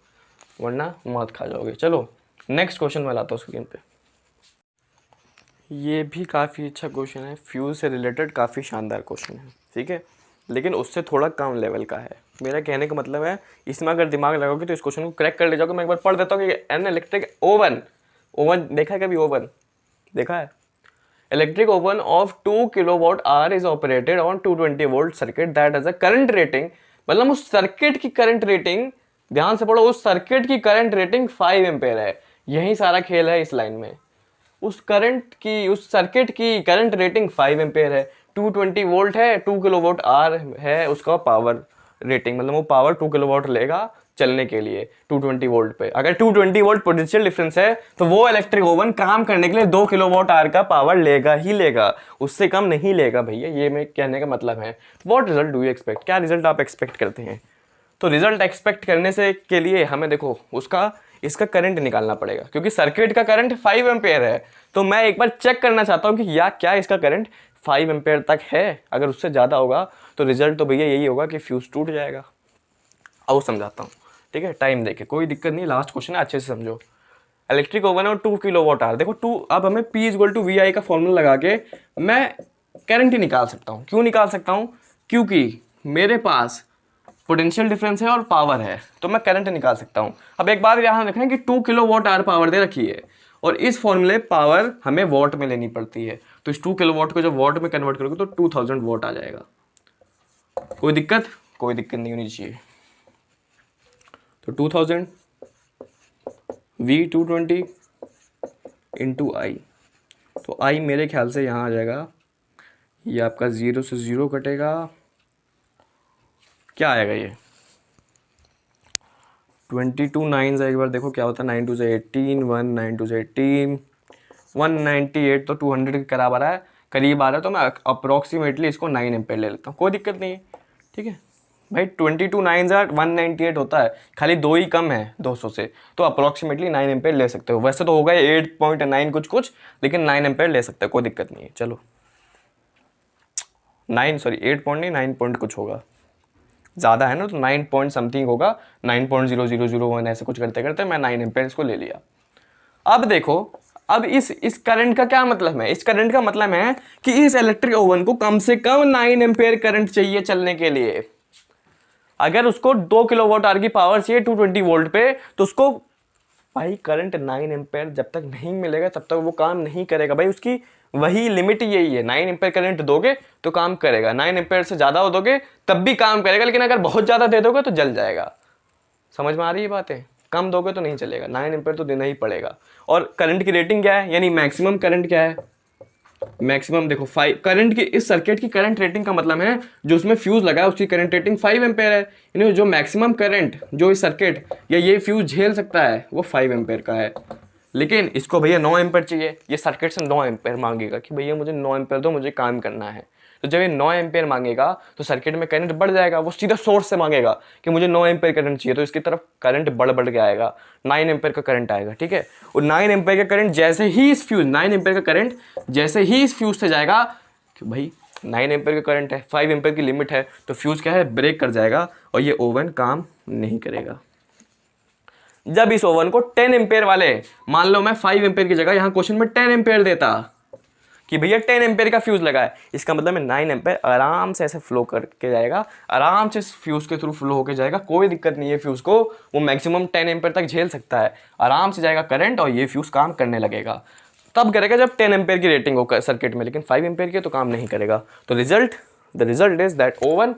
वरना मत खा जाओगे। चलो नेक्स्ट क्वेश्चन मैं लाता हूँ स्क्रीन पे। ये भी काफ़ी अच्छा क्वेश्चन है, फ्यूज़ से रिलेटेड काफ़ी शानदार क्वेश्चन है। ठीक है, लेकिन उससे थोड़ा कम लेवल का है। मेरा कहने का मतलब है इसमें अगर दिमाग लगाओगे तो इस क्वेश्चन को क्रैक कर ले जाओगे। मैं एक बार पढ़ देता हूँ कि एन इलेक्ट्रिक ओवन, ओवन देखा है कभी? ओवन देखा है? Electric oven of 2 kilowatt hour is operated on 220 volt circuit that has a current rating, मतलब उस सर्किट की करंट रेटिंग, ध्यान से पढ़ो, उस सर्किट की करंट रेटिंग 5 एम्पेयर है। यही सारा खेल है इस लाइन में। उस सर्किट की करंट रेटिंग 5 एम्पेयर है, 220 वोल्ट है, 2 किलोवाट आवर है उसका पावर रेटिंग, मतलब वो पावर 2 किलोवाट लेगा चलने के लिए 220 वोल्ट पे। अगर 220 वोल्ट पोटेंशियल डिफरेंस है तो वो इलेक्ट्रिक ओवन काम करने के लिए 2 किलोवाट आवर का पावर लेगा ही लेगा, उससे कम नहीं लेगा भैया। ये मैं कहने का मतलब है। What result do you expect, क्या रिजल्ट आप एक्सपेक्ट करते हैं? तो रिजल्ट एक्सपेक्ट करने से के लिए हमें देखो इसका करंट निकालना पड़ेगा, क्योंकि सर्किट का करंट 5 एम्पेयर है। तो मैं एक बार चेक करना चाहता हूँ कि क्या इसका करंट 5 एम्पेयर तक है। अगर उससे ज़्यादा होगा तो रिजल्ट तो भैया यही होगा कि फ्यूज टूट जाएगा। और समझाता हूँ, ठीक है, टाइम देके, कोई दिक्कत नहीं, लास्ट क्वेश्चन है, अच्छे से समझो। इलेक्ट्रिक ओवन और 2 किलोवाट आवर, देखो 2, अब हमें P = VI का फॉर्मूला लगा के मैं करंट ही निकाल सकता हूँ। क्यों निकाल सकता हूँ? क्योंकि मेरे पास पोटेंशियल डिफरेंस है और पावर है, तो मैं करंट निकाल सकता हूँ। अब एक बात यहाँ रखें कि 2 किलोवाट आवर पावर दे रखी है और इस फॉर्मूले पावर हमें वॉट में लेनी पड़ती है, तो इस 2 किलोवाट को जब वॉट में कन्वर्ट करोगे तो 2000 वॉट आ जाएगा। कोई दिक्कत नहीं होनी चाहिए। तो 2000 V220 इंटू आई, तो आई मेरे ख्याल से यहाँ आ जाएगा, ये आपका 0 से 0 कटेगा, क्या आएगा ये 22 9 एक बार देखो क्या होता है, 9 2 से 18, 1 9 2 से 18, 198, तो 200 के करीब आ रहा है, तो मैं अप्रॉक्सीमेटली इसको 9 एम्पेयर ले लेता हूँ। कोई दिक्कत नहीं है, ठीक है भाई। 22 9 198 होता है, खाली 2 ही कम है 200 से, तो अप्रॉक्सीमेटली 9 एम्पेयर ले सकते हो। वैसे तो होगा 8.9 कुछ, लेकिन 9 एम्पेयर ले सकते हो, कोई दिक्कत नहीं है। चलो 8 पॉइंट नहीं, 9 पॉइंट कुछ होगा, ज़्यादा है ना, तो 9 पॉइंट समथिंग होगा, 9.0001 ऐसे कुछ करते करते मैं 9 एम्पेयर को ले लिया। अब देखो, अब इस करंट का क्या मतलब है? इस करंट का मतलब है कि इस इलेक्ट्रिक ओवन को कम से कम 9 एम्पेयर करंट चाहिए चलने के लिए। अगर उसको 2 किलोवाट आवर की पावर चाहिए 220 वोल्ट पे, तो उसको भाई करंट 9 एम्पेयर जब तक नहीं मिलेगा तब तक वो काम नहीं करेगा भाई। उसकी वही लिमिट यही है, 9 एम्पेयर करंट दोगे तो काम करेगा, 9 एम्पेयर से ज़्यादा दोगे तब भी काम करेगा, लेकिन अगर बहुत ज़्यादा दे दोगे तो जल जाएगा। समझ में आ रही है बातें? कम दोगे तो नहीं चलेगा, 9 एम्पेयर तो देना ही पड़ेगा। और करंट की रेटिंग क्या है, यानी मैक्सिमम करंट क्या है? मैक्सिमम देखो 5 करंट की, इस सर्किट की करंट रेटिंग का मतलब है जो उसमें फ्यूज लगा है उसकी करंट रेटिंग 5 एम्पेयर है, यानी जो मैक्सिमम करंट जो इस सर्किट या ये फ्यूज झेल सकता है वो 5 एम्पेयर का है। लेकिन इसको भैया 9 एम्पेयर चाहिए, ये सर्किट से 9 एम्पेयर मांगेगा कि भैया मुझे 9 एम्पेयर दो, मुझे काम करना है। तो जब ये 9 एम्पेयर मांगेगा तो सर्किट में करंट बढ़ जाएगा, वो सीधा सोर्स से मांगेगा कि मुझे 9 एम्पेयर करंट चाहिए, तो इसकी तरफ करंट बढ़ के आएगा, 9 एम्पेयर का करंट आएगा, ठीक है। और 9 एम्पेयर का करंट जैसे ही इस फ्यूज 9 एम्पेयर का करंट जैसे ही इस फ्यूज से जाएगा, कि भाई 9 एम्पेयर का करंट है, 5 एम्पेयर की लिमिट है, तो फ्यूज क्या है, ब्रेक कर जाएगा और ये ओवन काम नहीं करेगा। जब इस ओवन को 10 एम्पेयर वाले, मान लो मैं 5 एम्पेयर की जगह यहाँ क्वेश्चन में 10 एम्पेयर देता कि भैया 10 एम्पेयर का फ्यूज लगा है, इसका मतलब है 9 एम्पेयर आराम से ऐसे फ्लो करके जाएगा, आराम से फ्यूज के थ्रू फ्लो होके जाएगा, कोई दिक्कत नहीं है। फ्यूज को वो मैक्सिमम 10 एम्पेयर तक झेल सकता है, आराम से जाएगा करंट और ये फ्यूज काम करने लगेगा। तब करेगा जब 10 एम्पेयर की रेटिंग हो सर्किट में, लेकिन 5 एम्पेयर की तो काम नहीं करेगा। तो the result is that oven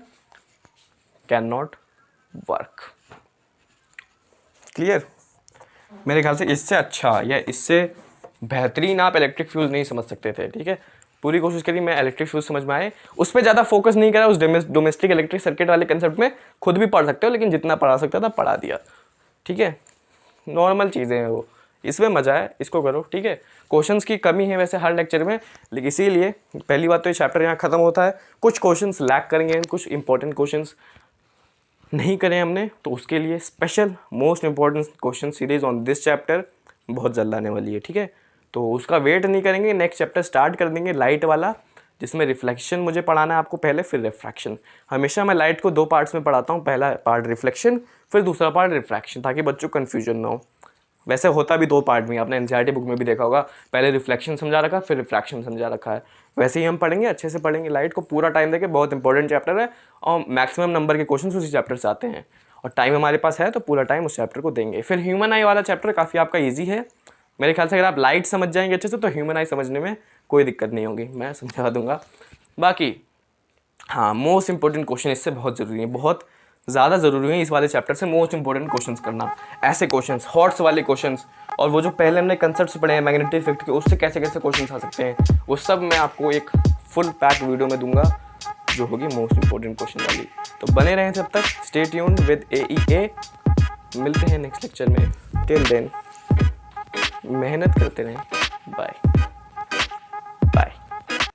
can not work. Clear? मेरे ख्याल से इससे अच्छा या इससे बेहतरीन आप इलेक्ट्रिक फ्यूज नहीं समझ सकते थे, ठीक है। पूरी कोशिश करी मैं इलेक्ट्रिक फ्यूज समझ में आए, उस पर ज़्यादा फोकस नहीं करा, उस डोमेस्टिक इलेक्ट्रिक सर्किट वाले कंसेप्ट में खुद भी पढ़ सकते हो, लेकिन जितना पढ़ा सकता था पढ़ा दिया, ठीक है। नॉर्मल चीज़ें हैं वो, इसमें मज़ा है, इसको करो, ठीक है। क्वेश्चंस की कमी है वैसे हर लेक्चर में, लेकिन इसीलिए पहली बात तो ये चैप्टर यहाँ खत्म होता है। कुछ क्वेश्चंस लैक करेंगे, कुछ इंपॉर्टेंट क्वेश्चंस नहीं करें हमने, तो उसके लिए special most important question series on this chapter बहुत जल्द आने वाली है, ठीक है। तो उसका वेट नहीं करेंगे, नेक्स्ट चैप्टर स्टार्ट कर देंगे लाइट वाला, जिसमें रिफ्लेक्शन मुझे पढ़ाना है आपको पहले, फिर रिफ्रैक्शन। हमेशा मैं लाइट को 2 पार्ट्स में पढ़ाता हूँ, पहला पार्ट रिफ्लेक्शन, फिर दूसरा पार्ट रिफ्रैक्शन, ताकि बच्चों को कन्फ्यूजन ना हो। वैसे होता भी 2 पार्ट में, आपने एनसीईआरटी बुक में भी देखा होगा, पहले रिफ्लेक्शन समझा रखा है फिर रिफ्रैक्शन समझा रखा है। वैसे ही हम पढ़ेंगे, अच्छे से पढ़ेंगे, लाइट को पूरा टाइम देके, बहुत इंपॉर्टेंट चैप्टर है और मैक्सिमम नंबर के क्वेश्चन उसी चैप्टर से आते हैं और टाइम हमारे पास है तो पूरा टाइम उस चैप्टर को देंगे। फिर ह्यूमन आई वाला चैप्टर काफ़ी आपका ईजी है मेरे ख्याल से, अगर आप लाइट समझ जाएंगे अच्छे से तो ह्यूमन आई समझने में कोई दिक्कत नहीं होगी, मैं समझा दूंगा। बाकी हाँ, मोस्ट इंपॉर्टेंट क्वेश्चन इससे बहुत ज़रूरी है, बहुत ज़्यादा ज़रूरी है इस वाले चैप्टर से मोस्ट इंपॉर्टेंट क्वेश्चंस करना, ऐसे क्वेश्चंस, हॉट्स वाले क्वेश्चंस, और वो जो पहले हमने कंसेप्ट्स पढ़े हैं मैग्नेटिक इफेक्ट के, उससे कैसे कैसे क्वेश्चंस आ सकते हैं, वो सब मैं आपको एक फुल पैक वीडियो में दूंगा जो होगी मोस्ट इंपॉर्टेंट क्वेश्चन वाली। तो बने रहें जब तक, स्टे ट्यून्ड विद AEA। मिलते हैं नेक्स्ट लेक्चर में, टिल देन मेहनत करते रहें, बाय।